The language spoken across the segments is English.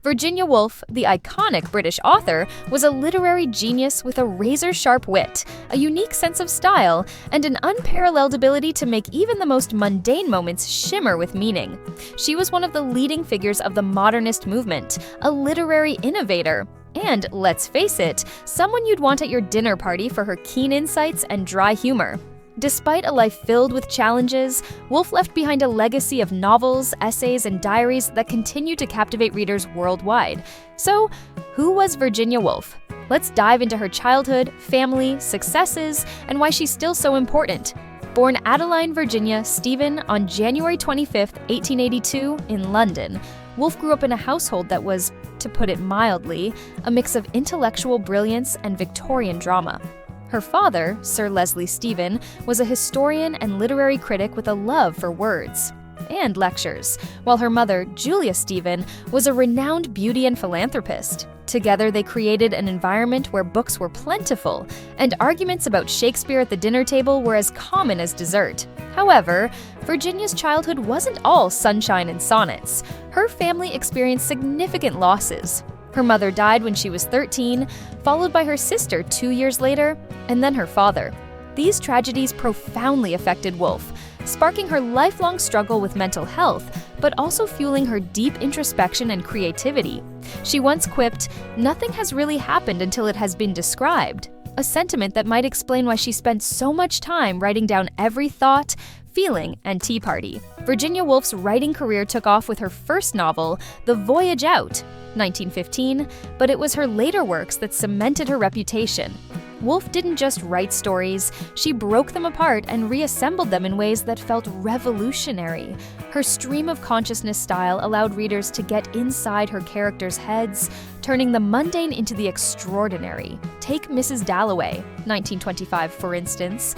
Virginia Woolf, the iconic British author, was a literary genius with a razor-sharp wit, a unique sense of style, and an unparalleled ability to make even the most mundane moments shimmer with meaning. She was one of the leading figures of the Modernist movement, a literary innovator, and, let's face it, someone you'd want at your dinner party for her keen insights and dry humor. Despite a life filled with challenges, Woolf left behind a legacy of novels, essays, and diaries that continue to captivate readers worldwide. So, who was Virginia Woolf? Let's dive into her childhood, family, successes, and why she's still so important. Born Adeline Virginia Stephen on January 25, 1882, in London, Woolf grew up in a household that was, to put it mildly, a mix of intellectual brilliance and Victorian drama. Her father, Sir Leslie Stephen, was a historian and literary critic with a love for words and lectures, while her mother, Julia Stephen, was a renowned beauty and philanthropist. Together, they created an environment where books were plentiful, and arguments about Shakespeare at the dinner table were as common as dessert. However, Virginia's childhood wasn't all sunshine and sonnets. Her family experienced significant losses. Her mother died when she was 13, followed by her sister 2 years later, and then her father. These tragedies profoundly affected Woolf, sparking her lifelong struggle with mental health, but also fueling her deep introspection and creativity. She once quipped, "Nothing has really happened until it has been described," a sentiment that might explain why she spent so much time writing down every thought, feeling, and tea party. Virginia Woolf's writing career took off with her first novel, The Voyage Out, 1915, but it was her later works that cemented her reputation. Woolf didn't just write stories, she broke them apart and reassembled them in ways that felt revolutionary. Her stream of consciousness style allowed readers to get inside her characters' heads, turning the mundane into the extraordinary. Take Mrs. Dalloway, 1925, for instance.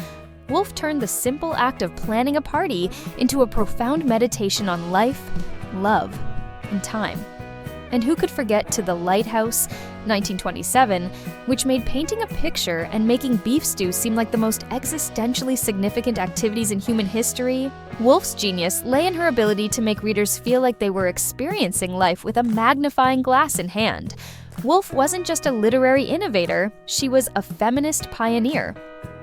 Woolf turned the simple act of planning a party into a profound meditation on life, love, and time. And who could forget To the Lighthouse, 1927, which made painting a picture and making beef stew seem like the most existentially significant activities in human history? Woolf's genius lay in her ability to make readers feel like they were experiencing life with a magnifying glass in hand. Woolf wasn't just a literary innovator, she was a feminist pioneer.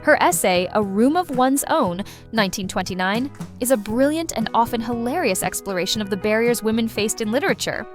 Her essay, A Room of One's Own, 1929, is a brilliant and often hilarious exploration of the barriers women faced in literature.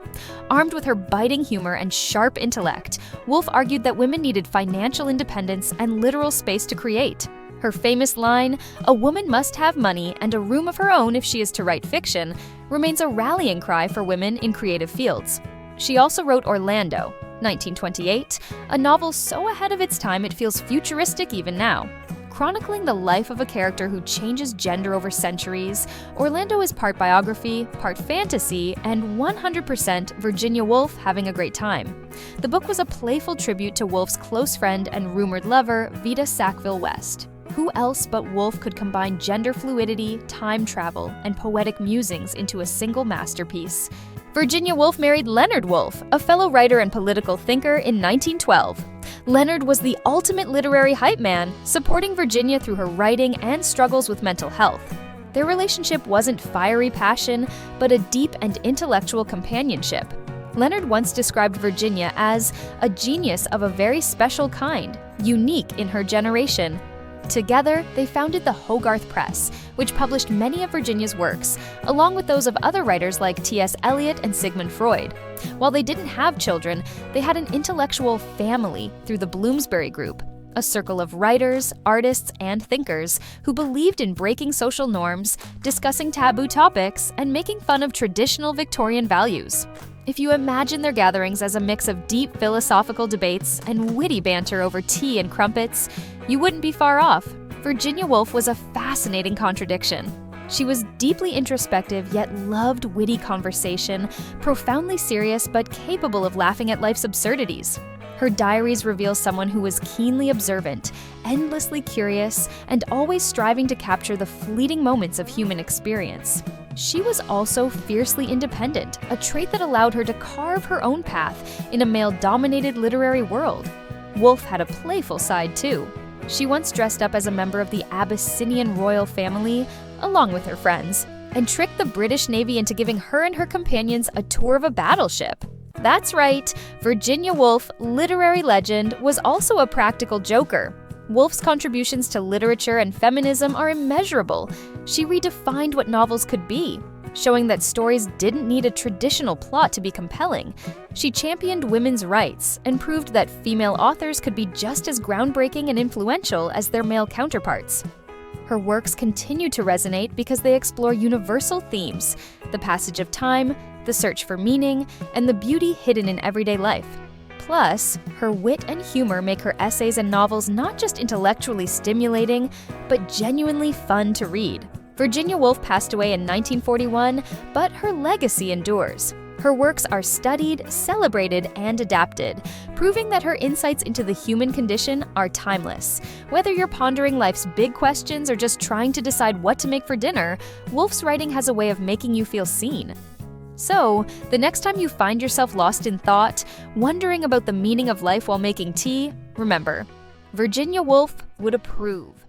Armed with her biting humor and sharp intellect, Woolf argued that women needed financial independence and literal space to create. Her famous line, "A woman must have money and a room of her own if she is to write fiction," remains a rallying cry for women in creative fields. She also wrote Orlando, 1928, a novel so ahead of its time it feels futuristic even now. Chronicling the life of a character who changes gender over centuries, Orlando is part biography, part fantasy, and 100% Virginia Woolf having a great time. The book was a playful tribute to Woolf's close friend and rumored lover, Vita Sackville West. Who else but Woolf could combine gender fluidity, time travel, and poetic musings into a single masterpiece? Virginia Woolf married Leonard Woolf, a fellow writer and political thinker, in 1912. Leonard was the ultimate literary hype man, supporting Virginia through her writing and struggles with mental health. Their relationship wasn't fiery passion, but a deep and intellectual companionship. Leonard once described Virginia as a genius of a very special kind, unique in her generation. Together, they founded the Hogarth Press, which published many of Virginia's works, along with those of other writers like T.S. Eliot and Sigmund Freud. While they didn't have children, they had an intellectual family through the Bloomsbury Group, a circle of writers, artists, and thinkers who believed in breaking social norms, discussing taboo topics, and making fun of traditional Victorian values. If you imagine their gatherings as a mix of deep philosophical debates and witty banter over tea and crumpets, you wouldn't be far off. Virginia Woolf was a fascinating contradiction. She was deeply introspective yet loved witty conversation, profoundly serious but capable of laughing at life's absurdities. Her diaries reveal someone who was keenly observant, endlessly curious, and always striving to capture the fleeting moments of human experience. She was also fiercely independent, a trait that allowed her to carve her own path in a male-dominated literary world. Woolf had a playful side too. She once dressed up as a member of the Abyssinian royal family, along with her friends, and tricked the British Navy into giving her and her companions a tour of a battleship. That's right, Virginia Woolf, literary legend, was also a practical joker. Woolf's contributions to literature and feminism are immeasurable. She redefined what novels could be, showing that stories didn't need a traditional plot to be compelling. She championed women's rights and proved that female authors could be just as groundbreaking and influential as their male counterparts. Her works continue to resonate because they explore universal themes: the passage of time, the search for meaning, and the beauty hidden in everyday life. Plus, her wit and humor make her essays and novels not just intellectually stimulating, but genuinely fun to read. Virginia Woolf passed away in 1941, but her legacy endures. Her works are studied, celebrated, and adapted, proving that her insights into the human condition are timeless. Whether you're pondering life's big questions or just trying to decide what to make for dinner, Woolf's writing has a way of making you feel seen. So, the next time you find yourself lost in thought, wondering about the meaning of life while making tea, remember, Virginia Woolf would approve.